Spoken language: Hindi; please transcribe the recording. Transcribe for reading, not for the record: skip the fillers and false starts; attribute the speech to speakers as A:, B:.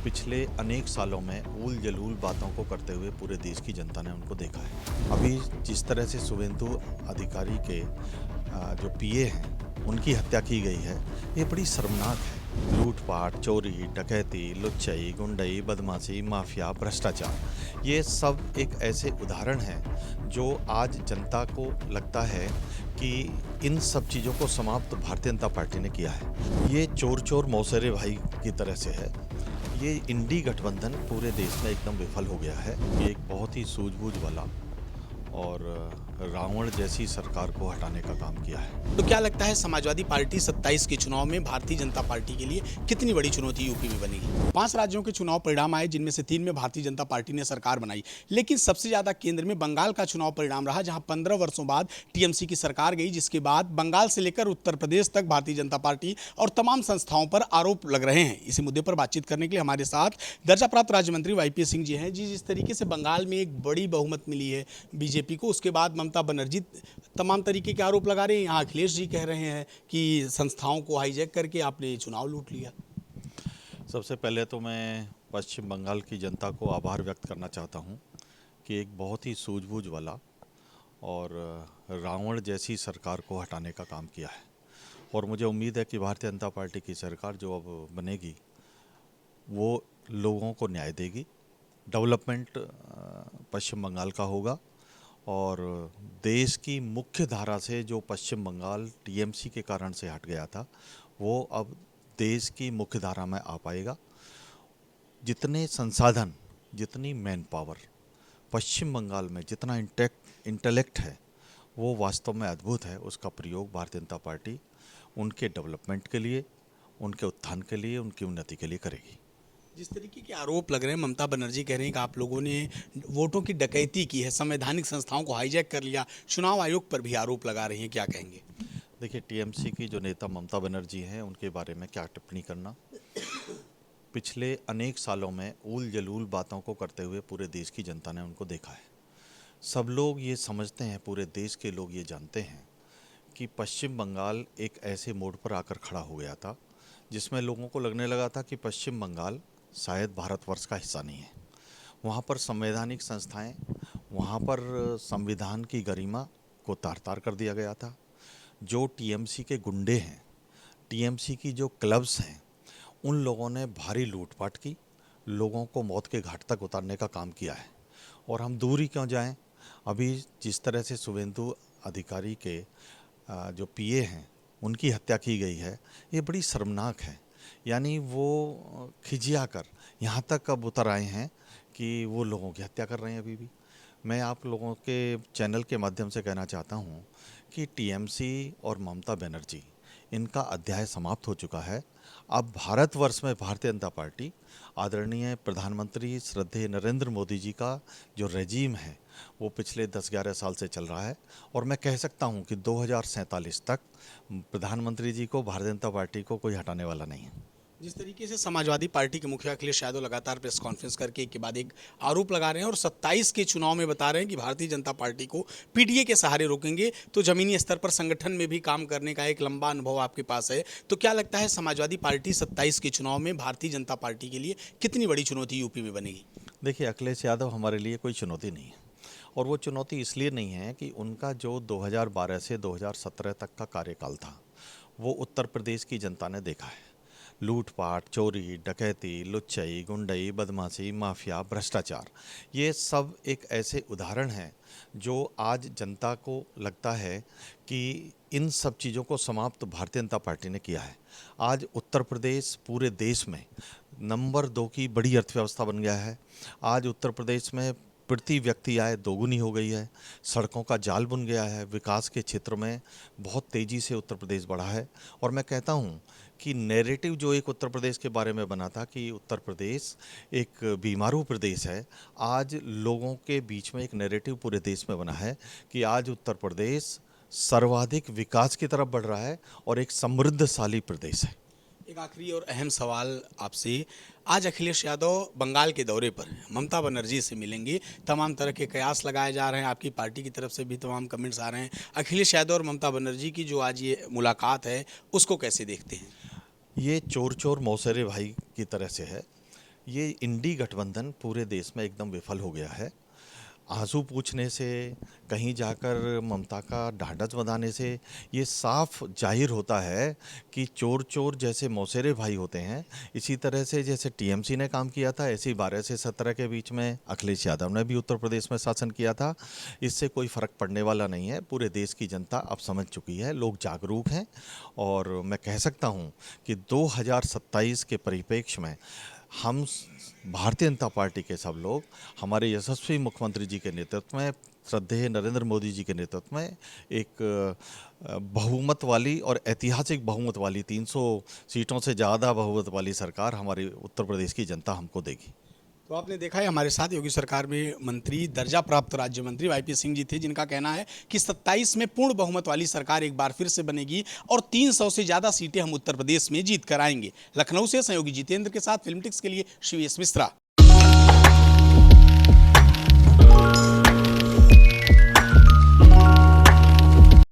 A: पिछले अनेक सालों में ऊल जलूल बातों को करते हुए पूरे देश की जनता ने उनको देखा है। अभी जिस तरह से शुभेंदु अधिकारी के जो पीए हैं उनकी हत्या की गई है, ये बड़ी शर्मनाक है। लूटपाट, चोरी, डकैती, लुच्चाई, गुंडई, बदमाशी, माफिया, भ्रष्टाचार, ये सब एक ऐसे उदाहरण हैं जो आज जनता को लगता है कि इन सब चीज़ों को समाप्त भारतीय जनता पार्टी ने किया है। ये चोर चोर मौसेरे भाई की तरह से है। ये इंडी गठबंधन पूरे देश में एकदम विफल हो गया है। ये एक बहुत ही सूझबूझ वाला और रावण जैसी सरकार को हटाने का काम किया है।
B: तो क्या लगता है समाजवादी पार्टी 27 के चुनाव में भारतीय जनता पार्टी के लिए कितनी बड़ी चुनौती यूपी में बनेगी? 5 राज्यों के चुनाव परिणाम आए, जिनमें से 3 में भारतीय जनता पार्टी ने सरकार बनाई, लेकिन सबसे ज्यादा केंद्र में बंगाल का चुनाव परिणाम रहा, जहां 15 वर्षों बाद टीएमसी की सरकार गई, जिसके बाद बंगाल से लेकर उत्तर प्रदेश तक भारतीय जनता पार्टी और तमाम संस्थाओं पर आरोप लग रहे हैं। इसी मुद्दे पर बातचीत करने के लिए हमारे साथ दर्जा प्राप्त राज्य मंत्री वाईपीएस सिंह जी हैं। जी, जिस तरीके से बंगाल में एक बड़ी बहुमत मिली है बीजेपी को, उसके बाद ममता बनर्जी तमाम तरीके के आरोप लगा रहे हैं। यहाँ अखिलेश जी कह रहे हैं कि संस्थाओं को हाईजैक करके आपने चुनाव लूट लिया।
A: सबसे पहले तो मैं पश्चिम बंगाल की जनता को आभार व्यक्त करना चाहता हूँ कि एक बहुत ही सूझबूझ वाला और रावण जैसी सरकार को हटाने का काम किया है। और मुझे उम्मीद है कि भारतीय जनता पार्टी की सरकार जो अब बनेगी वो लोगों को न्याय देगी। डेवलपमेंट पश्चिम बंगाल का होगा और देश की मुख्य धारा से जो पश्चिम बंगाल टीएमसी के कारण से हट गया था, वो अब देश की मुख्य धारा में आ पाएगा। जितने संसाधन, जितनी मैन पावर पश्चिम बंगाल में, जितना इंटेलेक्ट है, वो वास्तव में अद्भुत है। उसका प्रयोग भारतीय जनता पार्टी उनके डेवलपमेंट के लिए, उनके उत्थान के लिए, उनकी उन्नति के लिए करेगी।
B: जिस तरीके के आरोप लग रहे हैं, ममता बनर्जी कह रहे हैं कि आप लोगों ने वोटों की डकैती की है, संवैधानिक संस्थाओं को हाईजैक कर लिया, चुनाव आयोग पर भी आरोप लगा रही हैं, क्या कहेंगे?
A: देखिए, टीएमसी की जो नेता ममता बनर्जी हैं, उनके बारे में क्या टिप्पणी करना। पिछले अनेक सालों में ऊल जलूल बातों को करते हुए पूरे देश की जनता ने उनको देखा है। सब लोग ये समझते हैं, पूरे देश के लोग ये जानते हैं कि पश्चिम बंगाल एक ऐसे मोड़ पर आकर खड़ा हो गया था जिसमें लोगों को लगने लगा था कि पश्चिम बंगाल शायद भारतवर्ष का हिस्सा नहीं है। वहाँ पर संवैधानिक संस्थाएं, वहाँ पर संविधान की गरिमा को तार तार कर दिया गया था। जो टीएमसी के गुंडे हैं, टीएमसी की जो क्लब्स हैं, उन लोगों ने भारी लूटपाट की, लोगों को मौत के घाट तक उतारने का काम किया है। और हम दूर ही क्यों जाएं, अभी जिस तरह से शुभेंदु अधिकारी के जो पीए हैं उनकी हत्या की गई है, ये बड़ी शर्मनाक है। यानी वो खिझिया कर यहाँ तक अब उतर आए हैं कि वो लोगों की हत्या कर रहे हैं अभी भी। मैं आप लोगों के चैनल के माध्यम से कहना चाहता हूँ कि टीएमसी और ममता बनर्जी, इनका अध्याय समाप्त हो चुका है। अब भारतवर्ष में भारतीय जनता पार्टी, आदरणीय प्रधानमंत्री श्रद्धेय नरेंद्र मोदी जी का जो रेजीम है वो पिछले 10-11 साल से चल रहा है। और मैं कह सकता हूं कि 2047 तक प्रधानमंत्री जी को, भारतीय जनता पार्टी को कोई हटाने वाला नहीं है।
B: जिस तरीके से समाजवादी पार्टी के मुखिया अखिलेश यादव लगातार प्रेस कॉन्फ्रेंस करके एक के बाद एक आरोप लगा रहे हैं और 27 के चुनाव में बता रहे हैं कि भारतीय जनता पार्टी को पीटीए के सहारे रोकेंगे, तो जमीनी स्तर पर संगठन में भी काम करने का एक लंबा अनुभव आपके पास है, तो क्या लगता है समाजवादी पार्टी 27 के चुनाव में भारतीय जनता पार्टी के लिए कितनी बड़ी चुनौती यूपी में बनेगी?
A: देखिए, अखिलेश यादव हमारे लिए कोई चुनौती नहीं है। और वो चुनौती इसलिए नहीं है कि उनका जो 2012 से 2017 तक का कार्यकाल था, वो उत्तर प्रदेश की जनता ने देखा है। लूटपाट, चोरी, डकैती, लुच्चाई, गुंडई, बदमाशी, माफिया, भ्रष्टाचार, ये सब एक ऐसे उदाहरण हैं जो आज जनता को लगता है कि इन सब चीज़ों को समाप्त भारतीय जनता पार्टी ने किया है। आज उत्तर प्रदेश पूरे देश में नंबर 2 की बड़ी अर्थव्यवस्था बन गया है। आज उत्तर प्रदेश में प्रति व्यक्ति आय दोगुनी हो गई है, सड़कों का जाल बुन गया है, विकास के क्षेत्र में बहुत तेज़ी से उत्तर प्रदेश बढ़ा है। और मैं कहता हूँ कि नैरेटिव जो एक उत्तर प्रदेश के बारे में बना था कि उत्तर प्रदेश एक बीमारू प्रदेश है, आज लोगों के बीच में एक नैरेटिव पूरे देश में बना है कि आज उत्तर प्रदेश सर्वाधिक विकास की तरफ बढ़ रहा है और एक समृद्धशाली प्रदेश है।
B: एक आखिरी और अहम सवाल आपसे, आज अखिलेश यादव बंगाल के दौरे पर हैं, ममता बनर्जी से मिलेंगे, तमाम तरह के कयास लगाए जा रहे हैं, आपकी पार्टी की तरफ से भी तमाम कमेंट्स आ रहे हैं। अखिलेश यादव और ममता बनर्जी की जो आज ये मुलाकात है, उसको कैसे देखते हैं?
A: ये चोर चोर मौसेरे भाई की तरह से है। ये इंडी गठबंधन पूरे देश में एकदम विफल हो गया है। आंसू पूछने से, कहीं जाकर ममता का ढांढस बंधाने से ये साफ जाहिर होता है कि चोर चोर जैसे मौसेरे भाई होते हैं। इसी तरह से जैसे टीएमसी ने काम किया था, ऐसे ही 12 से 17 के बीच में अखिलेश यादव ने भी उत्तर प्रदेश में शासन किया था। इससे कोई फ़र्क पड़ने वाला नहीं है। पूरे देश की जनता अब समझ चुकी है, लोग जागरूक हैं। और मैं कह सकता हूँ कि 2027 के परिप्रेक्ष्य में हम भारतीय जनता पार्टी के सब लोग हमारे यशस्वी मुख्यमंत्री जी के नेतृत्व में, श्रद्धेय नरेंद्र मोदी जी के नेतृत्व में एक बहुमत वाली और ऐतिहासिक बहुमत वाली 300 सीटों से ज़्यादा बहुमत वाली सरकार हमारे उत्तर प्रदेश की जनता हमको देगी।
B: तो आपने देखा है हमारे साथ योगी सरकार में मंत्री, दर्जा प्राप्त राज्य मंत्री वाईपी सिंह जी थे, जिनका कहना है कि 27 में पूर्ण बहुमत वाली सरकार एक बार फिर से बनेगी और 300 से ज़्यादा सीटें हम उत्तर प्रदेश में जीत कर आएंगे। लखनऊ से सहयोगी जितेंद्र के साथ फिल्म टिक्स के लिए शिवेश मिश्रा।